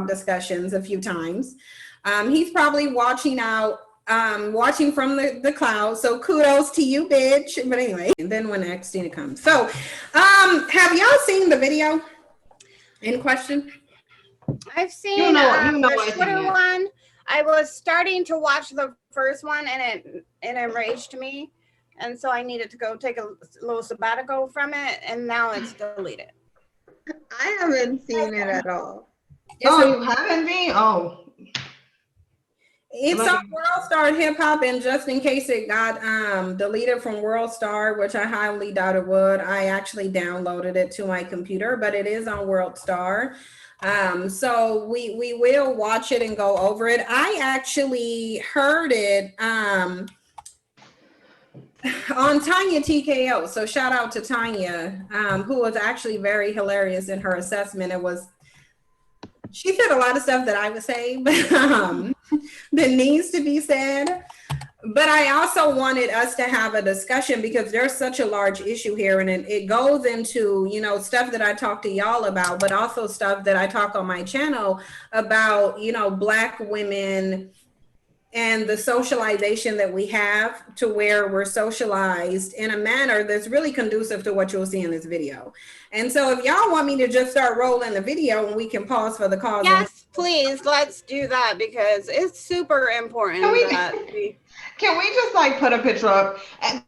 discussions a few times. He's probably watching watching from the cloud. So kudos to you, bitch. But anyway, and then when Xtina comes. So have y'all seen the video in question? I've seen the Twitter one. I was starting to watch the first one and it enraged me. And so I needed to go take a little sabbatical from it, and now it's deleted. I haven't seen it at all. You haven't been? Oh. It's on World Star Hip Hop, and just in case it got deleted from World Star, which I highly doubt it would, I actually downloaded it to my computer, but it is on World Star. So we will watch it and go over it. I actually heard it on Tanya TKO. So shout out to Tanya, who was actually very hilarious in her assessment. She said a lot of stuff that I would say, but that needs to be said. But I also wanted us to have a discussion because there's such a large issue here, and it goes into, you know, stuff that I talk to y'all about, but also stuff that I talk on my channel about, you know, Black women and the socialization that we have, to where we're socialized in a manner that's really conducive to what you'll see in this video. And so if y'all want me to just start rolling the video and we can pause for the cause. Yes, please, let's do that because it's super important. Can we just like put a picture up and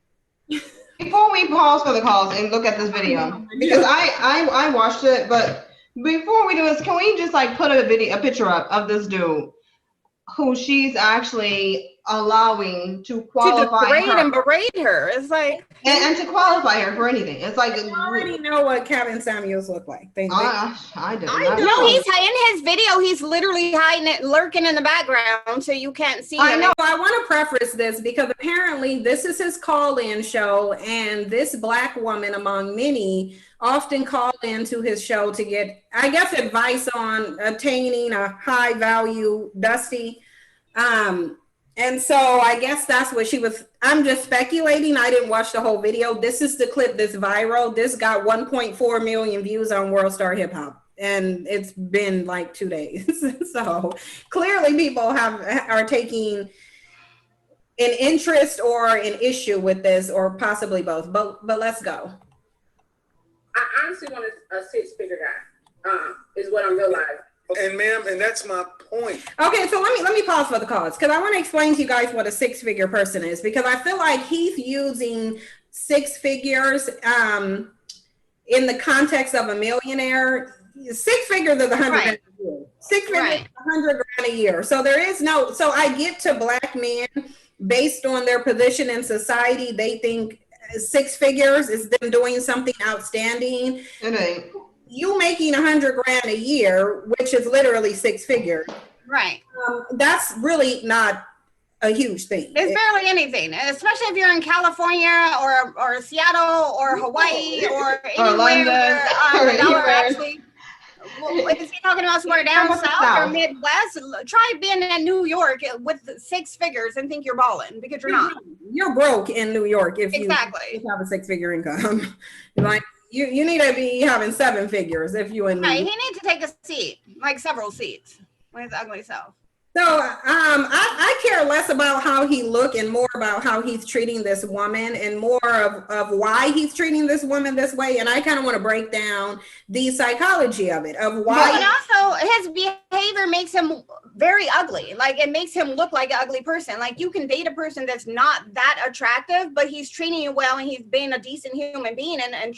before we pause for the calls and look at this video? Because I watched it, but before we do this, can we just like put a picture up of this dude who she's actually allowing to qualify to degrade and berate her? It's like and to qualify her for anything. It's like you already know what Kevin Samuels look like. I do. No, he's in his video. He's literally hiding it, lurking in the background, so you can't see him. I know. I want to preface this because apparently this is his call-in show, and this Black woman, among many, often call into his show to get, I guess, advice on attaining a high value Dusty. And so I guess that's what she was. I'm just speculating. I didn't watch the whole video. This is the clip that's viral. This got 1.4 million views on World Star Hip Hop, and it's been like 2 days. So clearly people are taking an interest or an issue with this, or possibly both. But let's go. I honestly want a six-figure guy, is what I'm realizing. And ma'am, and that's my point. Okay, so let me pause for the cause, because I want to explain to you guys what a six-figure person is, because I feel like he's using six figures in the context of a millionaire. Six figures is 100 grand a year. Six figures is 100 grand a year. So there is no, so I get to Black men based on their position in society. They think six figures is them doing something outstanding. It ain't. You making 100 grand a year, which is literally six figures. Right. That's really not a huge thing. It's barely anything, especially if you're in California or Seattle or Hawaii or anywhere where the dollar actually. Well, is he talking about somewhere down south or Midwest? Try being in New York with six figures and think you're balling, because you're not. You're broke in New York if you have a six-figure income. Like you need to be having seven figures if you in New York. He needs to take a seat, like several seats, with his ugly self. So I care less about how he look and more about how he's treating this woman, and more of why he's treating this woman this way. And I kind of want to break down the psychology of it, of why. But also his behavior makes him very ugly. Like, it makes him look like an ugly person. Like, you can date a person that's not that attractive, but he's treating you well and he's being a decent human being and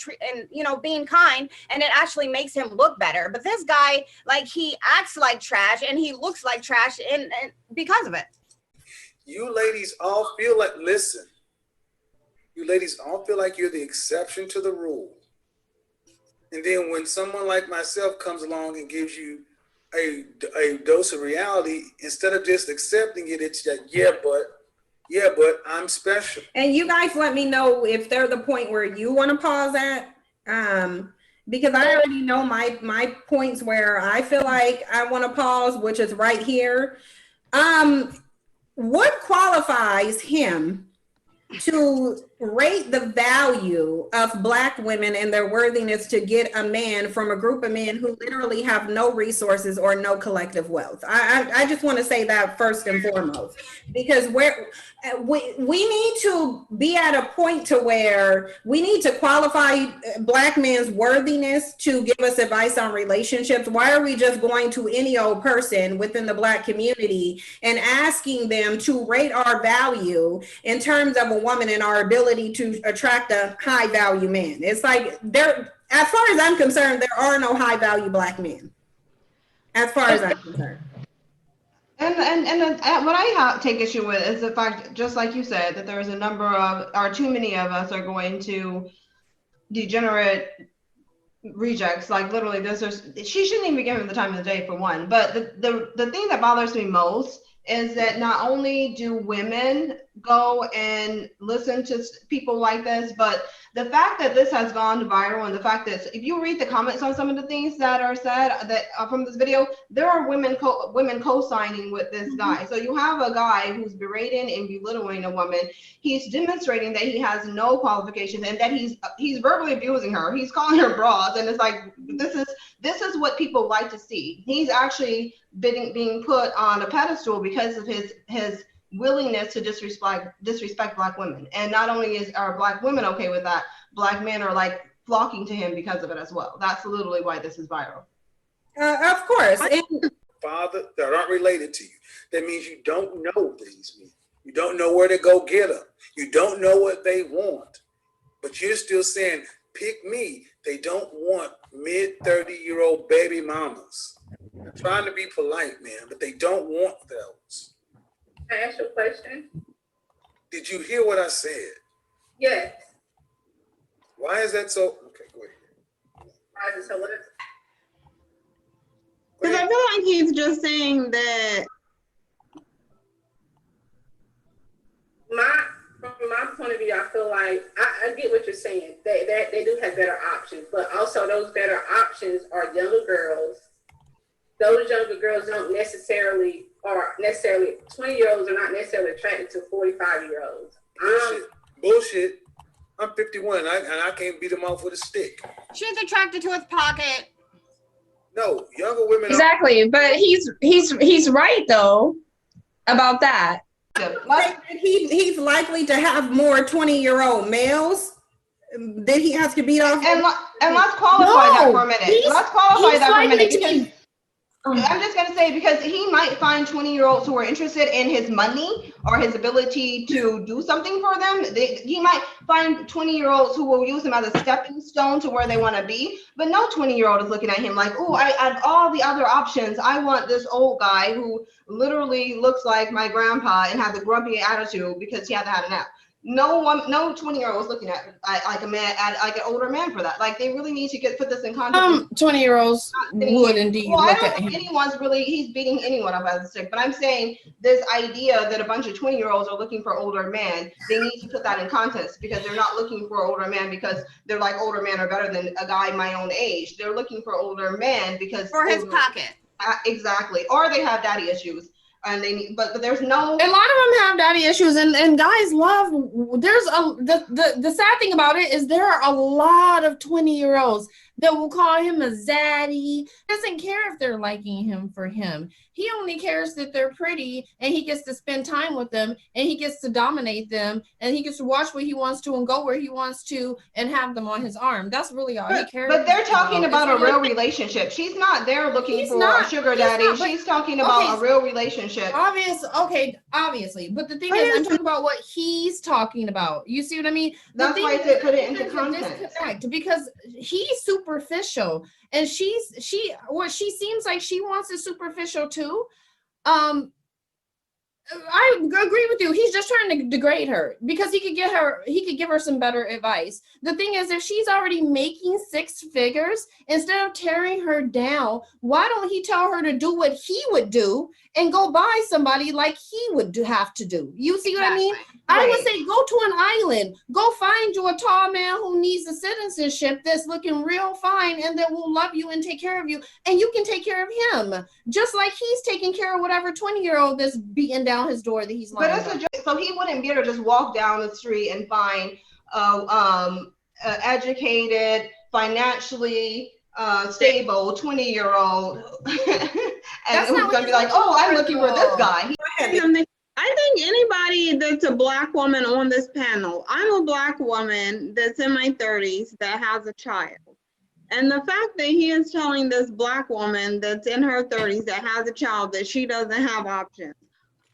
you know, being kind, and it actually makes him look better. But this guy, like, he acts like trash and he looks like trash and because of it. You ladies all feel like, listen, you ladies all feel like you're the exception to the rule. And then when someone like myself comes along and gives you a dose of reality, instead of just accepting it, it's like, yeah, but I'm special. And you guys let me know if they're the point where you want to pause at, because I already know my points where I feel like I want to pause, which is right here. What qualifies him to rate the value of Black women and their worthiness to get a man from a group of men who literally have no resources or no collective wealth. I just want to say that first and foremost, because we need to be at a point to where we need to qualify Black men's worthiness to give us advice on relationships. Why are we just going to any old person within the Black community and asking them to rate our value in terms of a woman and our ability to attract a high value man? It's like, there, as far as I'm concerned, there are no high value Black men, as far as I'm concerned. And what I take issue with is the fact, just like you said, that there's a number of, or too many of us are going to degenerate rejects. Like literally, she shouldn't even be given the time of the day for one. But the thing that bothers me most is that not only do women go and listen to people like this, but the fact that this has gone viral, and the fact that if you read the comments on some of the things that are said that from this video, there are women co-signing with this guy. So you have a guy who's berating and belittling a woman. He's demonstrating that he has no qualifications and that he's verbally abusing her. He's calling her broads, and it's like, this is what people like to see. He's actually being put on a pedestal because of his willingness to disrespect Black women. And not only are Black women okay with that, Black men are like flocking to him because of it as well. That's literally why this is viral. Of course. Father that aren't related to you. That means you don't know these men. You don't know where to go get them. You don't know what they want. But you're still saying, pick me. They don't want mid-30-year-old baby mamas. I'm trying to be polite, man, but they don't want those. Can I ask you a question? Did you hear what I said? Yes. Why is that so? Okay, go ahead. Why is it so what? Because I feel like he's just saying that. From my point of view, I feel like I get what you're saying. They do have better options, but also those better options are younger girls. Those younger girls don't necessarily 20-year-olds are not necessarily attracted to 45-year-olds. Bullshit. I'm 51 and I can't beat them off with a stick. She's attracted to his pocket. No, younger women. Exactly, but he's right though about that. He's likely to have more 20-year-old males that he has to beat off. And let's qualify that for a minute. Let's qualify that for a minute, because I'm just going to say, because he might find 20-year-olds who are interested in his money or his ability to do something for them. He might find 20-year-olds who will use him as a stepping stone to where they want to be. But no 20-year-old is looking at him like, oh, I have all the other options. I want this old guy who literally looks like my grandpa and has a grumpy attitude because he hasn't had a nap. No 20-year-old was looking at like a man, like an older man for that. Like, they really need to put this in context. 20-year-olds would indeed look at at him. He's beating anyone up as a stick. But I'm saying this idea that a bunch of 20-year-olds are looking for older men, they need to put that in context, because they're not looking for older men because they're like, older men are better than a guy my own age. They're looking for older men because For his pocket. Exactly. Or they have daddy issues. And they need, but there's no. A lot of them have daddy issues, and guys love. The sad thing about it is there are a lot of 20-year-olds that will call him a zaddy. He doesn't care if they're liking him for him. He only cares that they're pretty, and he gets to spend time with them, and he gets to dominate them, and he gets to watch what he wants to and go where he wants to and have them on his arm. That's really all he cares about. But they're talking about a real relationship. She's not there looking for a sugar daddy. She's talking about a real relationship. Obviously. But the thing is, I'm talking about what he's talking about. You see what I mean? That's why I put it into context. Because he's superficial, and she seems like she wants is superficial too. I agree with you. He's just trying to degrade her because he could give her some better advice. The thing is, if she's already making 6 figures, instead of tearing her down, why don't he tell her to do what he would do and go buy somebody like he would have to do? You see what I mean? Right. I would say go to an island, go find you a tall man who needs a citizenship that's looking real fine and that will love you and take care of you, and you can take care of him just like he's taking care of whatever 20-year-old that's beating down his door that he's lying about. So he wouldn't be able to just walk down the street and find educated, financially stable 20-year-old, and who's gonna be like, oh, I'm looking for this guy. I think anybody that's a Black woman on this panel, I'm a Black woman that's in my 30s that has a child. And the fact that he is telling this Black woman that's in her 30s that has a child that she doesn't have options.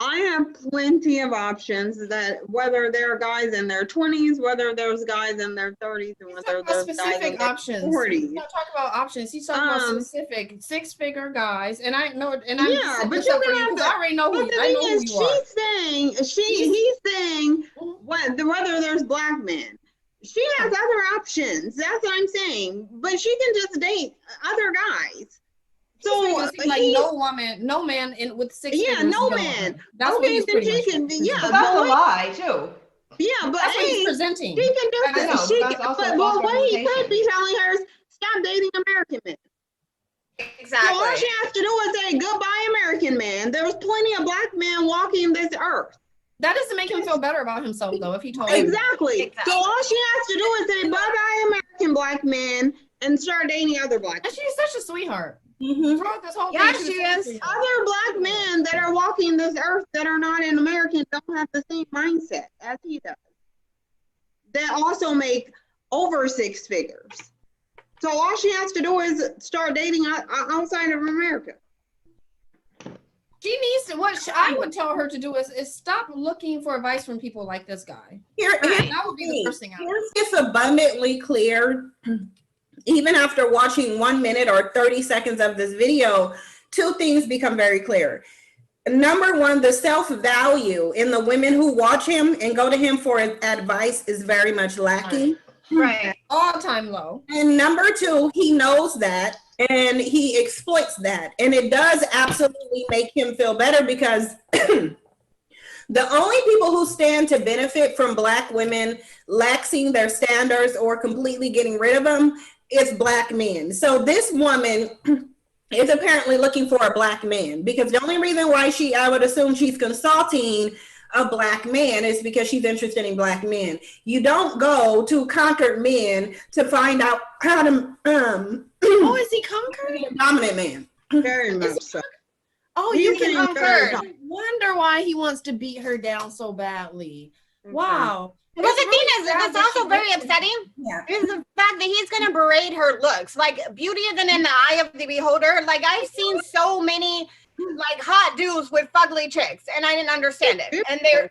I have plenty of options, that whether there are guys in their 20s, whether there's guys in their 30s, and whether there's guys in Specific their options. 40s. He's not talking about options. He's talking about specific six-figure guys. And I know, and I'm Yeah, setting but this you up for can you have because I already know But who the I know thing who is, you are. he's saying whether there's Black men. She has other options. That's what I'm saying. But she can just date other guys. So like no man with six figures. no man. That's what he's then she can. can. Yeah, But that's a lie too. Yeah, but that's what he's presenting. she can just. I know, she but that's also but false what he could representation. be telling her is stop dating American men. Exactly. So all she has to do is say goodbye, American man. There was plenty of Black men walking this earth. That doesn't make him feel better about himself, though, if he told Exactly. So all she has to do is say bye-bye, American Black men, and start dating other Black men. And she's such a sweetheart. Mm-hmm. Throughout this whole Yeah, thing, she is. Other Black men that are walking this earth that are not in American don't have the same mindset as he does. That also make over six figures. So all she has to do is start dating outside of America. She needs to. What I would tell her to do is stop looking for advice from people like this guy. That would be the first thing. It's abundantly clear, even after watching 1 minute or 30 seconds of this video, two things become very clear. Number one, the self-value in the women who watch him and go to him for advice is very much lacking. Right. All-time low. And number two, he knows that and he exploits that. And it does absolutely make him feel better because the only people who stand to benefit from Black women laxing their standards or completely getting rid of them is Black men. So this woman is apparently looking for a Black man because the only reason why I would assume she's consulting a Black man is because she's interested in Black men. You don't go to conquered men to find out how to Oh, is he conquered? be a dominant man. Very much so. Oh, He's you can being very conquer. Wonder why he wants to beat her down so badly. Wow. But the thing is, that's also very upsetting. Yeah. Is the fact that he's gonna berate her looks. Like, beauty isn't in the eye of the beholder. Like, I've seen so many like hot dudes with fugly chicks, and I didn't understand it. And they're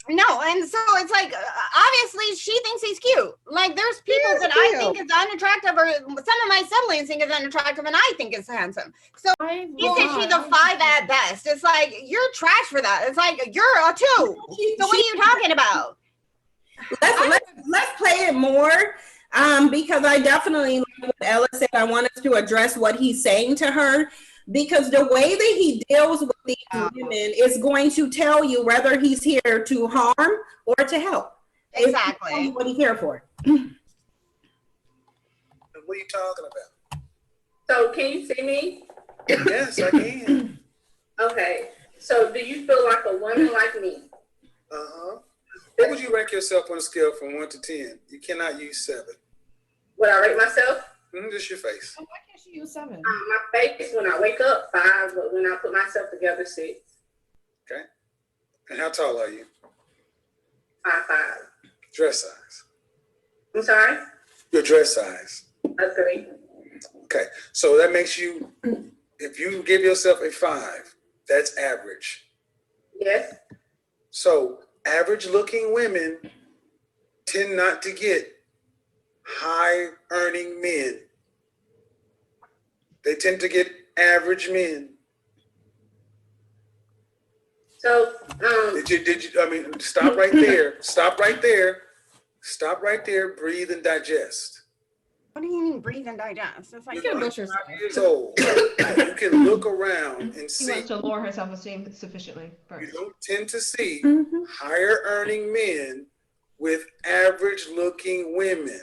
and so it's like obviously she thinks he's cute. Like, there's people that I think is unattractive, or some of my siblings think is unattractive, and I think is handsome. So he said she's a 5 at best. It's like, you're trash for that. It's like, you're a 2. So what are you talking about? Let's play it more because I definitely, like what Ella said, I want us to address what he's saying to her, because the way that he deals with these women is going to tell you whether he's here to harm or to help. Exactly. What he's here for. What are you talking about? So can you see me? Yes, I can. Okay. So do you feel like a woman like me? Uh-huh. What would you rank yourself on a scale from 1 to 10? You cannot use 7. Would I rate myself? Just your face. Why can't she use 7? My face when I wake up 5, but when I put myself together 6. Okay. And how tall are you? 5'5". Dress size. I'm sorry? Your dress size. That's great. Okay. So that makes you, if you give yourself a 5, that's average. Yes. So average looking women tend not to get high earning men. They tend to get average men. So Did you, I mean, stop right there. Stop right there. Stop right there. Breathe and digest. What do you mean breathe and digest? It's like, You can butcher 5 years old. You can look around and She see. wants to lower her self-esteem sufficiently You first. don't tend to see Mm-hmm. higher earning men with average looking women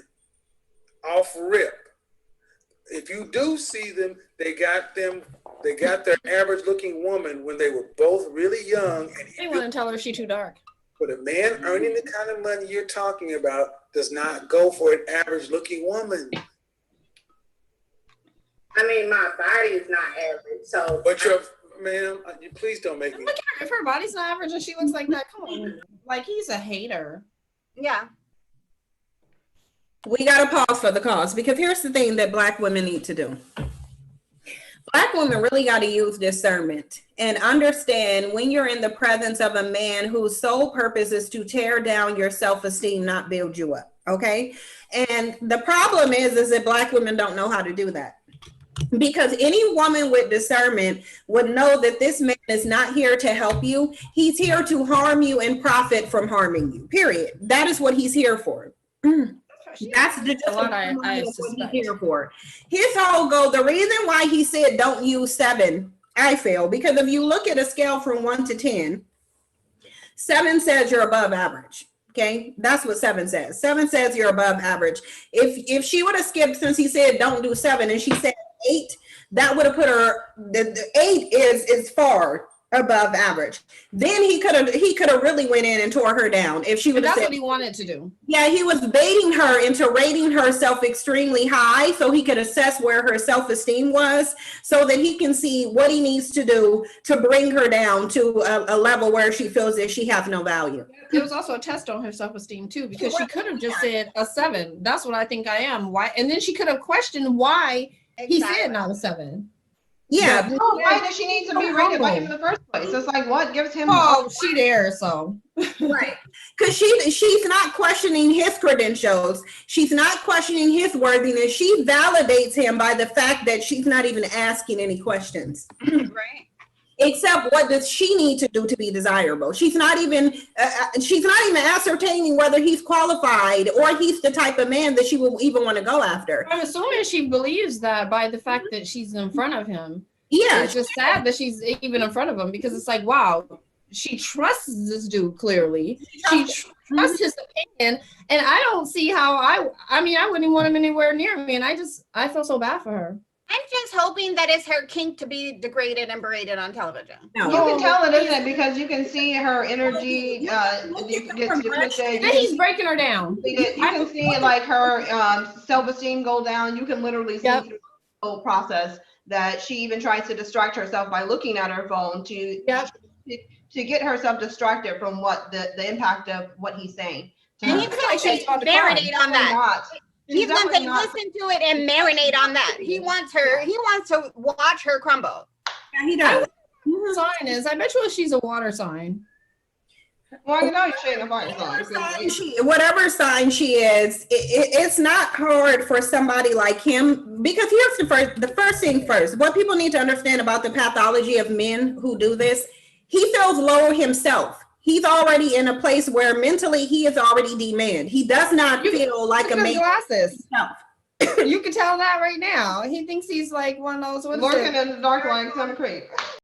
off rip. If you do see them, they got their average looking woman when they were both really young. And They want to tell her she too dark. But a man earning the kind of money you're talking about does not go for an average looking woman. I mean, my body is not average, so. But you're, ma'am, please don't make me. Look at her. If her body's not average and she looks like that, come on. Like, he's a hater. Yeah. We got to pause for the cause, because here's the thing that Black women need to do. Black women really got to use discernment and understand when you're in the presence of a man whose sole purpose is to tear down your self-esteem, not build you up. Okay. And the problem is that Black women don't know how to do that. Because any woman with discernment would know that this man is not here to help you. He's here to harm you and profit from harming you, period. That is what he's here for. That's what he's here for. His whole goal, the reason why he said don't use 7, I feel, because if you look at a scale from 1 to 10, 7 says you're above average. Okay, that's what 7 says. 7 says you're above average. If she would have skipped, since he said don't do 7 and she said 8, that would have put her, the 8 is far above average. Then he could have really went in and tore her down if she would have That's said, what he wanted to do. yeah, he was baiting her into rating herself extremely high so he could assess where her self-esteem was, so that he can see what he needs to do to bring her down to a level where she feels that she has no value. It was also a test on her self-esteem too, because she could have just said a 7. That's what I think I am. Why? And then she could have questioned why he said not a 7. Yeah. Oh, why does she need to be rated by him in the first place? It's like, what gives him? Oh, she there, so. Right. Because she's not questioning his credentials. She's not questioning his worthiness. She validates him by the fact that she's not even asking any questions. Right. Except, what does she need to do to be desirable? She's not even ascertaining whether he's qualified or he's the type of man that she will even want to go after. I'm assuming she believes that by the fact that she's in front of him. Yeah. It's just sad that she's even in front of him, because it's like, wow, she trusts this dude clearly. She trusts his opinion. And I don't see how I mean, I wouldn't want him anywhere near me. And I feel so bad for her. I'm just hoping that it's her kink to be degraded and berated on television. No. You can tell it, isn't it? Because you can see her energy gets depleted. And he's breaking her down. You can see like her self-esteem go down. You can literally see through the whole process that she even tries to distract herself by looking at her phone to get herself distracted from what the impact of what he's saying. And he's going to marinate on that. He's going to listen to it and marinate on that. He wants to watch her crumble. Yeah, he does. Her sign is, I bet you she's a water sign. Well, you know you're saying a fire sign. Whatever sign she is, it's not hard for somebody like him, because here's the first thing first. What people need to understand about the pathology of men who do this, he feels low himself. He's already in a place where mentally he is already demanded. He does not feel like a man. Glasses. You can tell that right now. He thinks he's like one of those. Lurking in the dark like some creep.